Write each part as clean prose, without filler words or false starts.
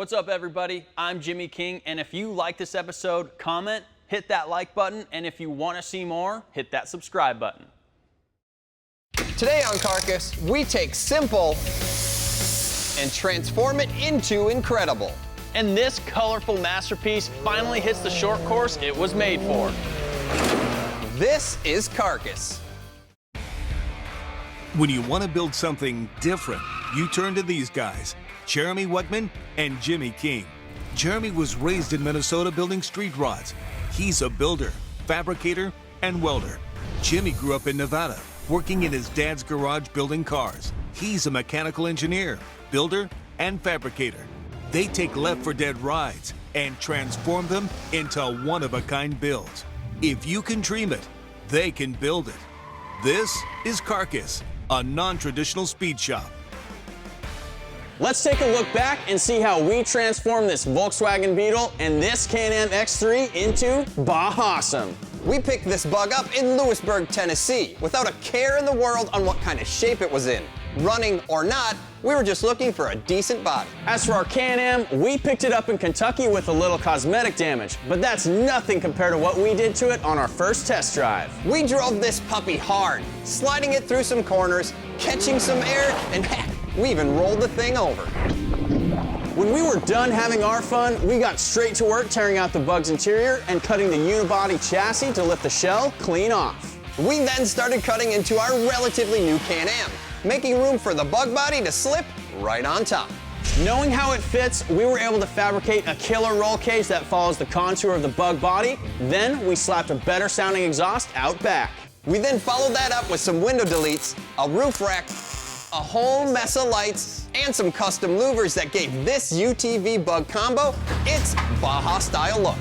What's up, everybody? I'm Jimmy King, and if you like this episode, comment, hit that like button, and if you want to see more, hit that subscribe button. Today on Carcass, we take simple and transform it into incredible. And this colorful masterpiece finally hits the short course it was made for. This is Carcass. When you want to build something different, you turn to these guys, Jeremy Wetman and Jimmy King. Jeremy was raised in Minnesota building street rods. He's a builder, fabricator, and welder. Jimmy grew up in Nevada, working in his dad's garage building cars. He's a mechanical engineer, builder, and fabricator. They take Left 4 Dead rides and transform them into one-of-a-kind builds. If you can dream it, they can build it. This is Carcass, a non-traditional speed shop. Let's take a look back and see how we transformed this Volkswagen Beetle and this Can-Am X3 into BajAwesome. We picked this bug up in Lewisburg, Tennessee, without a care in the world on what kind of shape it was in. Running or not, we were just looking for a decent body. As for our Can-Am, we picked it up in Kentucky with a little cosmetic damage, but that's nothing compared to what we did to it on our first test drive. We drove this puppy hard, sliding it through some corners, catching some air, and heck, we even rolled the thing over. When we were done having our fun, we got straight to work tearing out the bug's interior and cutting the unibody chassis to lift the shell clean off. We then started cutting into our relatively new Can-Am, making room for the bug body to slip right on top. Knowing how it fits, we were able to fabricate a killer roll cage that follows the contour of the bug body. Then we slapped a better sounding exhaust out back. We then followed that up with some window deletes, a roof rack, a whole mess of lights, and some custom louvers that gave this UTV bug combo its Baja Style look.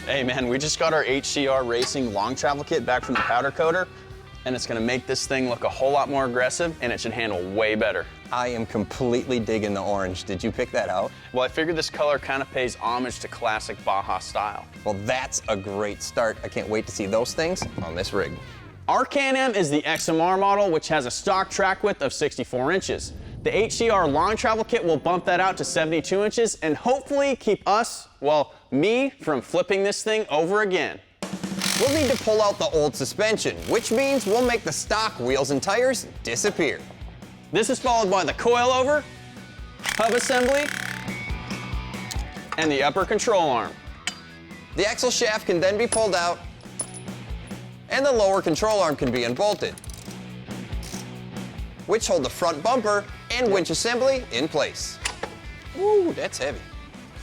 Hey man, we just got our HCR Racing long travel kit back from the powder coater, and it's gonna make this thing look a whole lot more aggressive, and it should handle way better. I am completely digging the orange. Did you pick that out? Well, I figured this color kind of pays homage to classic Baja Style. Well, that's a great start. I can't wait to see those things on this rig. Our Can-Am is the XMR model, which has a stock track width of 64 inches. The HCR long travel kit will bump that out to 72 inches and hopefully keep us, well, me, from flipping this thing over again. We'll need to pull out the old suspension, which means we'll make the stock wheels and tires disappear. This is followed by the coilover, hub assembly, and the upper control arm. The axle shaft can then be pulled out, and the lower control arm can be unbolted, which hold the front bumper and winch assembly in place. Ooh, that's heavy.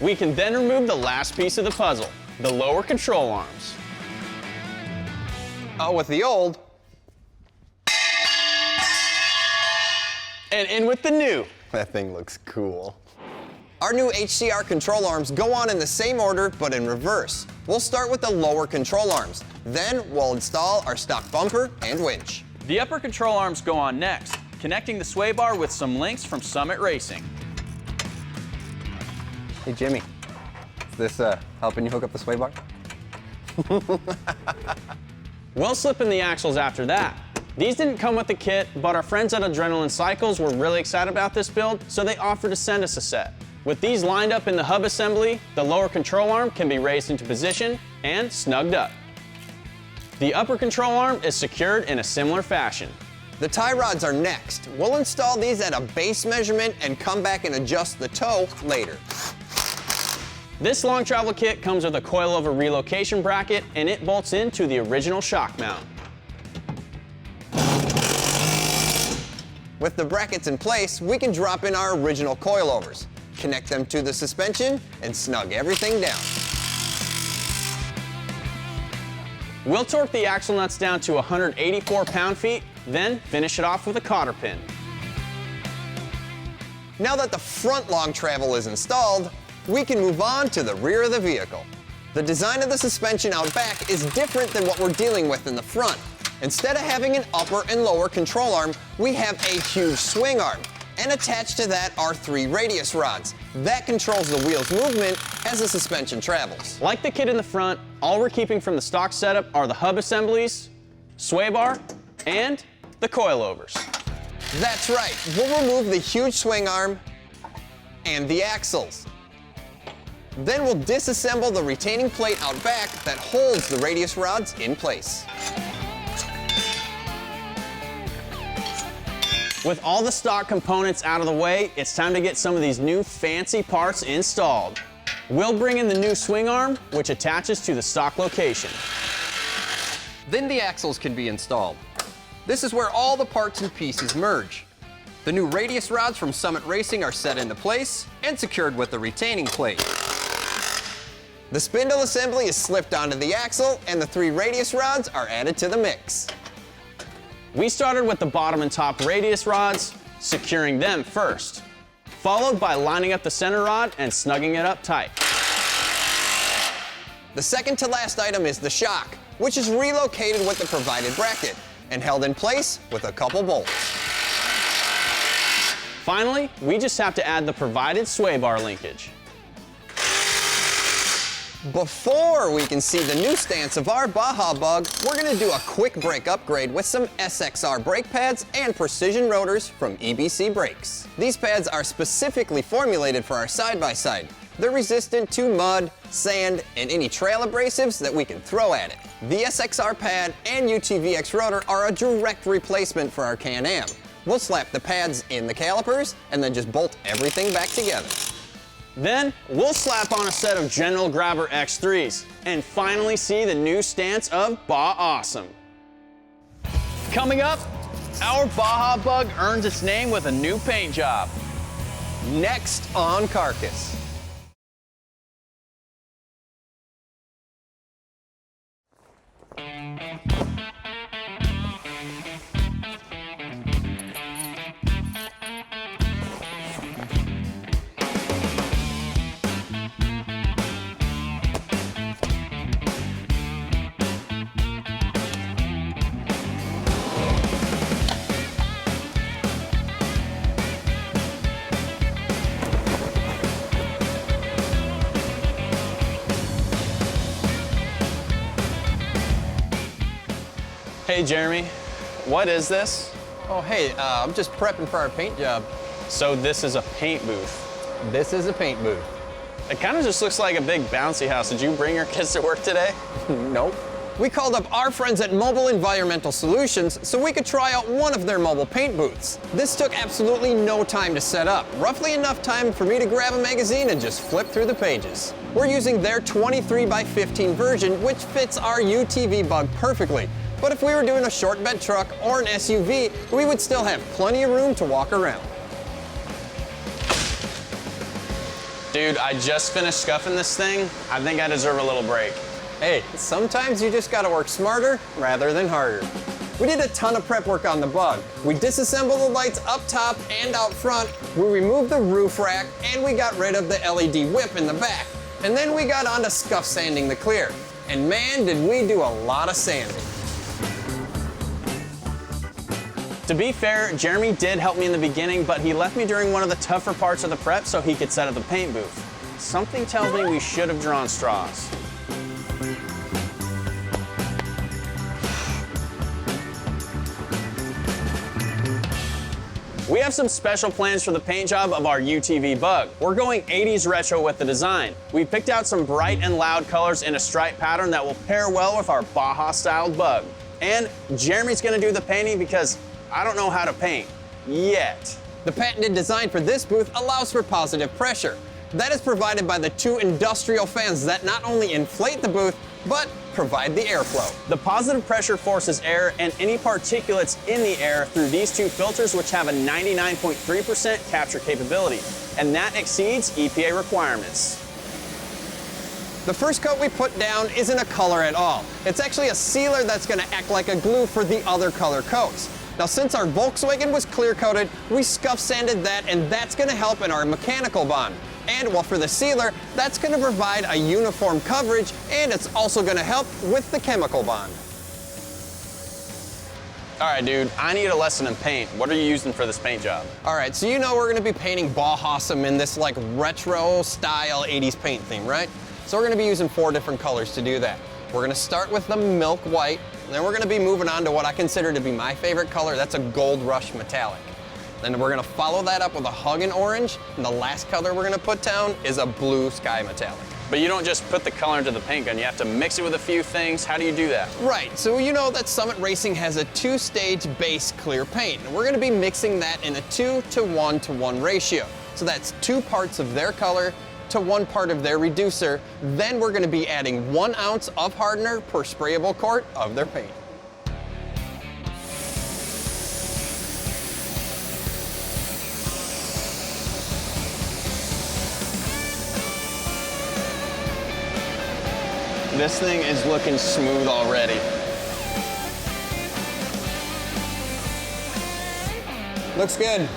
We can then remove the last piece of the puzzle, the lower control arms. Oh, with the old. And in with the new. That thing looks cool. Our new HCR control arms go on in the same order, but in reverse. We'll start with the lower control arms. Then we'll install our stock bumper and winch. The upper control arms go on next, connecting the sway bar with some links from Summit Racing. Hey Jimmy, is this helping you hook up the sway bar? We'll slip in the axles after that. These didn't come with the kit, but our friends at Adrenaline Cycles were really excited about this build, so they offered to send us a set. With these lined up in the hub assembly, the lower control arm can be raised into position and snugged up. The upper control arm is secured in a similar fashion. The tie rods are next. We'll install these at a base measurement and come back and adjust the toe later. This long travel kit comes with a coilover relocation bracket, and it bolts into the original shock mount. With the brackets in place, we can drop in our original coilovers, connect them to the suspension, and snug everything down. We'll torque the axle nuts down to 184 pound-feet, then finish it off with a cotter pin. Now that the front long travel is installed, we can move on to the rear of the vehicle. The design of the suspension out back is different than what we're dealing with in the front. Instead of having an upper and lower control arm, we have a huge swing arm, and attached to that are 3 radius rods. That controls the wheel's movement as the suspension travels. Like the kit in the front, all we're keeping from the stock setup are the hub assemblies, sway bar, and the coilovers. That's right, we'll remove the huge swing arm and the axles. Then we'll disassemble the retaining plate out back that holds the radius rods in place. With all the stock components out of the way, it's time to get some of these new fancy parts installed. We'll bring in the new swing arm, which attaches to the stock location. Then the axles can be installed. This is where all the parts and pieces merge. The new radius rods from Summit Racing are set into place and secured with the retaining plate. The spindle assembly is slipped onto the axle and the 3 radius rods are added to the mix. We started with the bottom and top radius rods, securing them first, followed by lining up the center rod and snugging it up tight. The second to last item is the shock, which is relocated with the provided bracket and held in place with a couple bolts. Finally, we just have to add the provided sway bar linkage. Before we can see the new stance of our Baja Bug, we're going to do a quick brake upgrade with some SXR brake pads and precision rotors from EBC Brakes. These pads are specifically formulated for our side-by-side. They're resistant to mud, sand, and any trail abrasives that we can throw at it. The SXR pad and UTVX rotor are a direct replacement for our Can-Am. We'll slap the pads in the calipers and then just bolt everything back together. Then, we'll slap on a set of General Grabber X3s and finally see the new stance of BajAwesome. Coming up, our Baja Bug earns its name with a new paint job. Next on Carcass. Hey Jeremy, what is this? Oh hey, I'm just prepping for our paint job. So this is a paint booth. This is a paint booth. It kind of just looks like a big bouncy house. Did you bring your kids to work today? Nope. We called up our friends at Mobile Environmental Solutions so we could try out one of their mobile paint booths. This took absolutely no time to set up, roughly enough time for me to grab a magazine and just flip through the pages. We're using their 23x15 version, which fits our UTV Bug perfectly. But if we were doing a short bed truck or an SUV, we would still have plenty of room to walk around. Dude, I just finished scuffing this thing. I think I deserve a little break. Hey, sometimes you just gotta work smarter rather than harder. We did a ton of prep work on the Bug. We disassembled the lights up top and out front, we removed the roof rack, and we got rid of the LED whip in the back. And then we got on to scuff sanding the clear. And man, did we do a lot of sanding. To be fair, Jeremy did help me in the beginning, but he left me during one of the tougher parts of the prep so he could set up the paint booth. Something tells me we should have drawn straws. We have some special plans for the paint job of our UTV Bug. We're going 80s retro with the design. We picked out some bright and loud colors in a stripe pattern that will pair well with our Baja Style Bug. And Jeremy's gonna do the painting because I don't know how to paint, yet. The patented design for this booth allows for positive pressure. That is provided by the 2 industrial fans that not only inflate the booth, but provide the airflow. The positive pressure forces air and any particulates in the air through these 2 filters, which have a 99.3% capture capability, and that exceeds EPA requirements. The first coat we put down isn't a color at all. It's actually a sealer that's gonna act like a glue for the other color coats. Now, since our Volkswagen was clear coated, we scuff sanded that, and that's gonna help in our mechanical bond. And well, for the sealer, that's gonna provide a uniform coverage, and it's also gonna help with the chemical bond. All right, dude, I need a lesson in paint. What are you using for this paint job? All right, so you know we're gonna be painting BajAwesome in this like retro style 80s paint theme, right? So we're gonna be using 4 different colors to do that. We're gonna start with the milk white, Then we're gonna be moving on to what I consider to be my favorite color. That's a Gold Rush Metallic. Then we're gonna follow that up with a Huggin' Orange, and the last color we're gonna put down is a Blue Sky Metallic. But you don't just put the color into the paint gun, you have to mix it with a few things. How do you do that? Right, so you know that Summit Racing has a 2-stage base clear paint, and we're gonna be mixing that in a 2:1:1 ratio. So that's 2 parts of their color to 1 part of their reducer. Then we're gonna be adding 1 ounce of hardener per sprayable quart of their paint. This thing is looking smooth already. Looks good.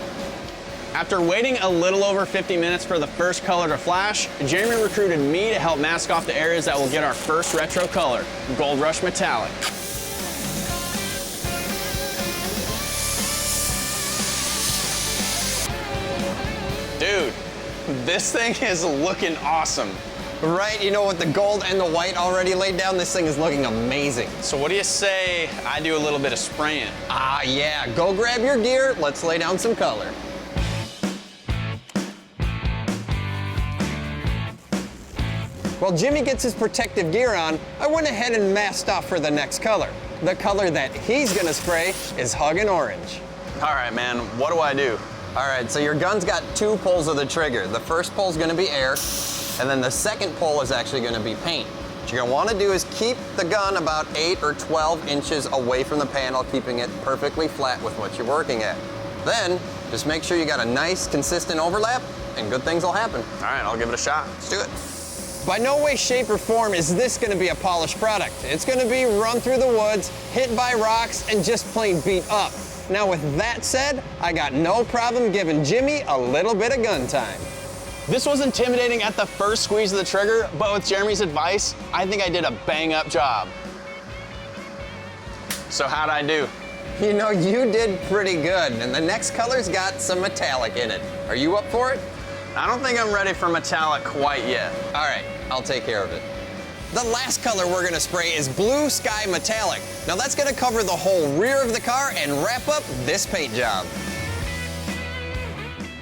After waiting a little over 50 minutes for the first color to flash, Jeremy recruited me to help mask off the areas that will get our first retro color, Gold Rush Metallic. Dude, this thing is looking awesome. Right, you know, with the gold and the white already laid down, this thing is looking amazing. So what do you say I do a little bit of spraying? Ah, yeah, go grab your gear, let's lay down some color. While Jimmy gets his protective gear on, I went ahead and masked off for the next color. The color that he's gonna spray is Huggin' Orange. All right, man, what do I do? All right, so your gun's got 2 pulls of the trigger. The first pull's gonna be air, and then the second pull is actually gonna be paint. What you're gonna wanna do is keep the gun about 8 or 12 inches away from the panel, keeping it perfectly flat with what you're working at. Then, just make sure you got a nice, consistent overlap, and good things will happen. All right, I'll give it a shot. Let's do it. By no way, shape, or form is this gonna be a polished product. It's gonna be run through the woods, hit by rocks, and just plain beat up. Now with that said, I got no problem giving Jimmy a little bit of gun time. This was intimidating at the first squeeze of the trigger, but with Jeremy's advice, I think I did a bang-up job. So how'd I do? You know, you did pretty good, and the next color's got some metallic in it. Are you up for it? I don't think I'm ready for metallic quite yet. All right, I'll take care of it. The last color we're gonna spray is Blue Sky Metallic. Now that's gonna cover the whole rear of the car and wrap up this paint job.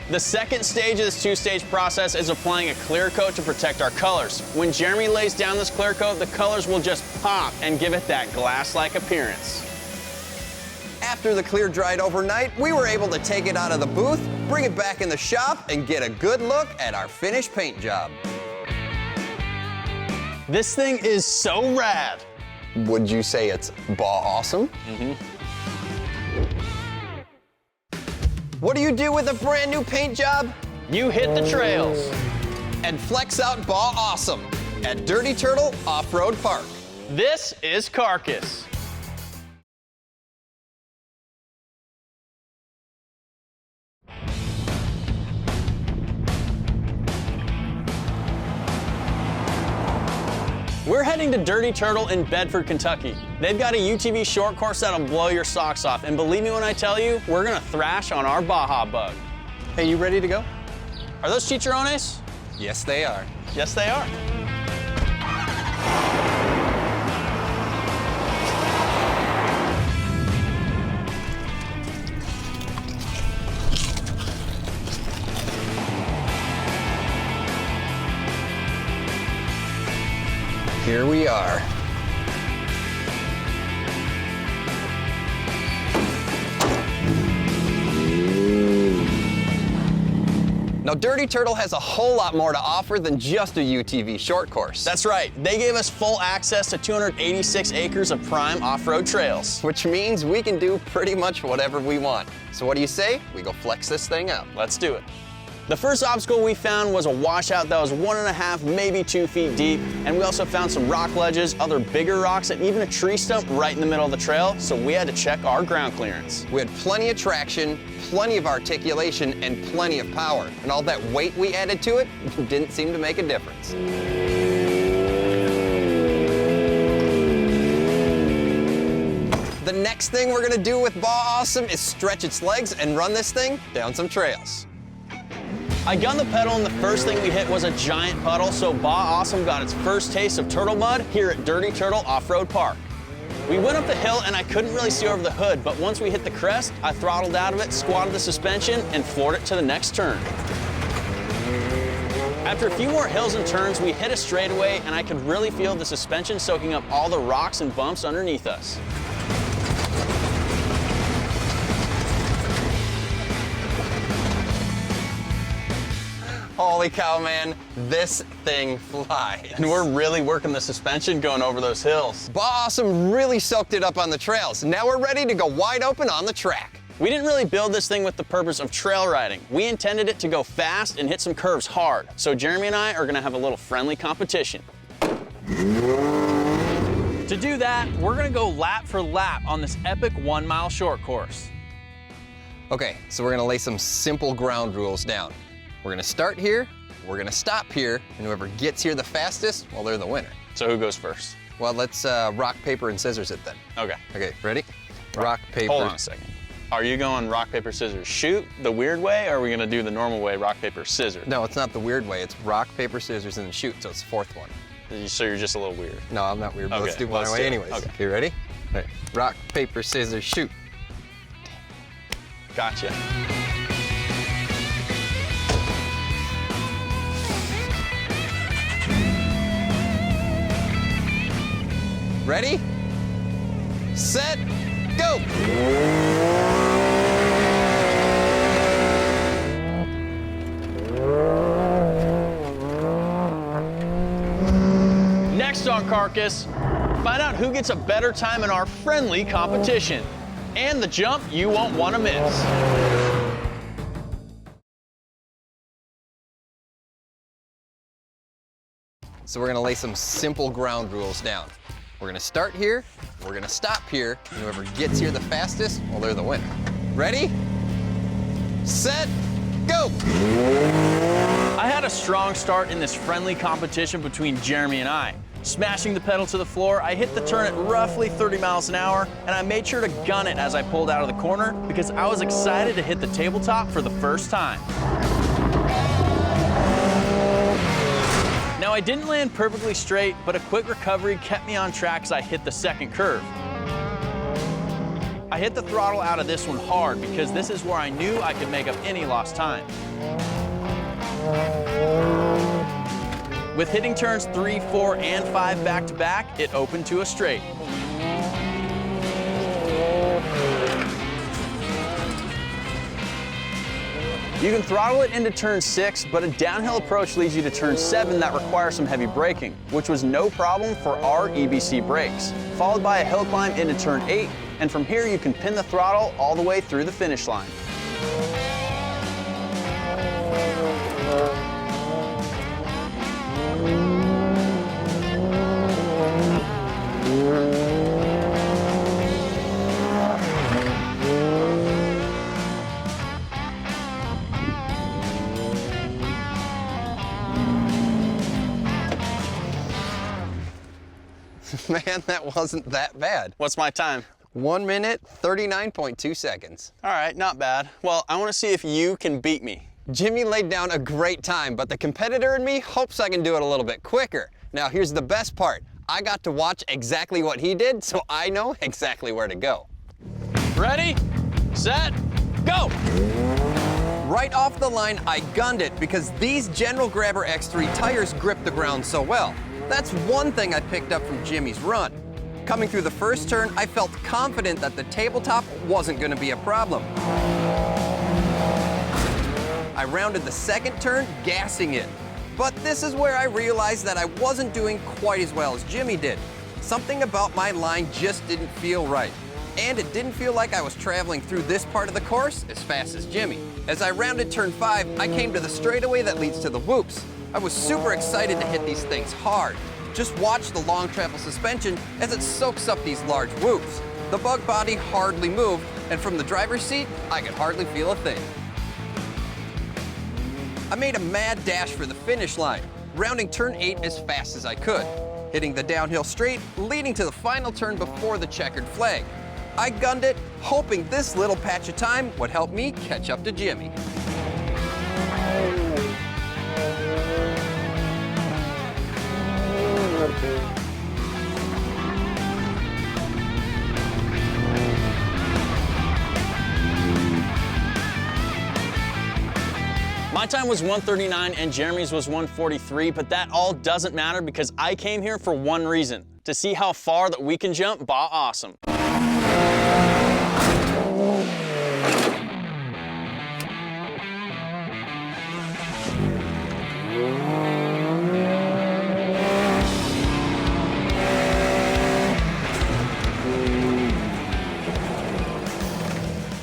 The second stage of this 2-stage process is applying a clear coat to protect our colors. When Jeremy lays down this clear coat, the colors will just pop and give it that glass-like appearance. After the clear dried overnight, we were able to take it out of the booth, bring it back in the shop, and get a good look at our finished paint job. This thing is so rad. Would you say it's BajAwesome? Mm-hmm. What do you do with a brand new paint job? You hit the trails. And flex out BajAwesome at Dirty Turtle Offroad Park. This is Carcass. We're heading to Dirty Turtle in Bedford, Kentucky. They've got a UTV short course that'll blow your socks off. And believe me when I tell you, we're gonna thrash on our Baja bug. Hey, you ready to go? Are those chicharrones? Yes, they are. Yes, they are. Here we are. Now, Dirty Turtle has a whole lot more to offer than just a UTV short course. That's right. They gave us full access to 286 acres of prime off-road trails. Which means we can do pretty much whatever we want. So what do you say? We go flex this thing out. Let's do it. The first obstacle we found was a washout that was 1.5, maybe 2 feet deep, and we also found some rock ledges, other bigger rocks, and even a tree stump right in the middle of the trail, so we had to check our ground clearance. We had plenty of traction, plenty of articulation, and plenty of power, and all that weight we added to it didn't seem to make a difference. The next thing we're gonna do with BajAwesome is stretch its legs and run this thing down some trails. I gunned the pedal and the first thing we hit was a giant puddle, so BajAwesome got its first taste of turtle mud here at Dirty Turtle Offroad Park. We went up the hill and I couldn't really see over the hood, but once we hit the crest, I throttled out of it, squatted the suspension, and floored it to the next turn. After a few more hills and turns, we hit a straightaway and I could really feel the suspension soaking up all the rocks and bumps underneath us. Holy cow, man, this thing flies. And we're really working the suspension going over those hills. BajAwesome really soaked it up on the trails. Now we're ready to go wide open on the track. We didn't really build this thing with the purpose of trail riding. We intended it to go fast and hit some curves hard. So Jeremy and I are gonna have a little friendly competition. To do that, we're gonna go lap for lap on this epic 1 mile short course. Okay, so we're gonna lay some simple ground rules down. We're gonna start here, we're gonna stop here, and whoever gets here the fastest, well, they're the winner. So who goes first? Well, let's rock, paper, and scissors it then. Okay. Okay, ready? Rock, paper. Hold on a second. Are you going rock, paper, scissors, shoot the weird way, or are we gonna do the normal way, rock, paper, scissors? No, it's not the weird way. It's rock, paper, scissors, and then shoot, so it's the fourth one. So you're just a little weird. No, I'm not weird, but Okay, let's do well, my let's way do it. anyways. Okay. You ready? All right. Rock, paper, scissors, shoot. Gotcha. Ready? Set, go! Next on Carcass, find out who gets a better time in our friendly competition. And the jump you won't want to miss. So we're gonna lay some simple ground rules down. We're gonna start here, we're gonna stop here, and whoever gets here the fastest, well, they're the winner. Ready? Set, go! I had a strong start in this friendly competition between Jeremy and I. Smashing the pedal to the floor, I hit the turn at roughly 30 miles an hour, and I made sure to gun it as I pulled out of the corner because I was excited to hit the tabletop for the first time. Now, I didn't land perfectly straight, but a quick recovery kept me on track as I hit the second curve. I hit the throttle out of this one hard because this is where I knew I could make up any lost time. With hitting turns 3, 4, and 5 back to back, it opened to a straight. You can throttle it into turn 6, but a downhill approach leads you to turn 7 that requires some heavy braking, which was no problem for our EBC brakes, followed by a hill climb into turn 8, and from here you can pin the throttle all the way through the finish line. Man, that wasn't that bad. What's my time? 1 minute, 39.2 seconds. All right, not bad. Well, I want to see if you can beat me. Jimmy laid down a great time, but the competitor in me hopes I can do it a little bit quicker. Now, here's the best part. I got to watch exactly what he did, so I know exactly where to go. Ready, set, go! Right off the line, I gunned it because these General Grabber X3 tires grip the ground so well. That's one thing I picked up from Jimmy's run. Coming through the first turn, I felt confident that the tabletop wasn't going to be a problem. I rounded the second turn, gassing it. But this is where I realized that I wasn't doing quite as well as Jimmy did. Something about my line just didn't feel right. And it didn't feel like I was traveling through this part of the course as fast as Jimmy. As I rounded turn 5, I came to the straightaway that leads to the whoops. I was super excited to hit these things hard. Just watch the long travel suspension as it soaks up these large whoops. The bug body hardly moved, and from the driver's seat, I could hardly feel a thing. I made a mad dash for the finish line, rounding turn 8 as fast as I could, hitting the downhill straight, leading to the final turn before the checkered flag. I gunned it, hoping this little patch of time would help me catch up to Jimmy. My time was 1:39 and Jeremy's was 1:43, but that all doesn't matter because I came here for one reason, to see how far that we can jump BajAwesome.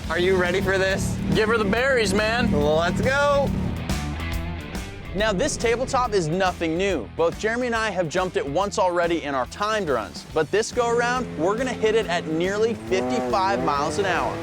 Are you ready for this? Give her the berries, man. Let's go. Now this tabletop is nothing new. Both Jeremy and I have jumped it once already in our timed runs, but this go around, we're gonna hit it at nearly 55 miles an hour.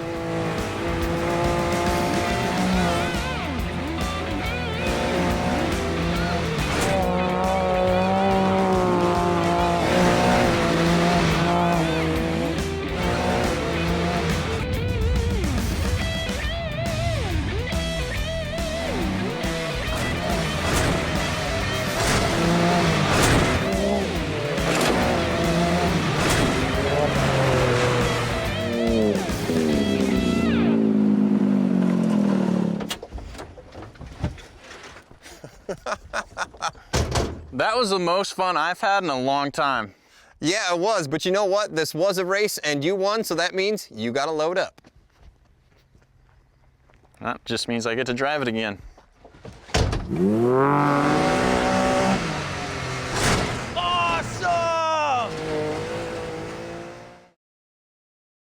That was the most fun I've had in a long time. Yeah, it was, but you know what? This was a race and you won, so that means you gotta load up. That just means I get to drive it again.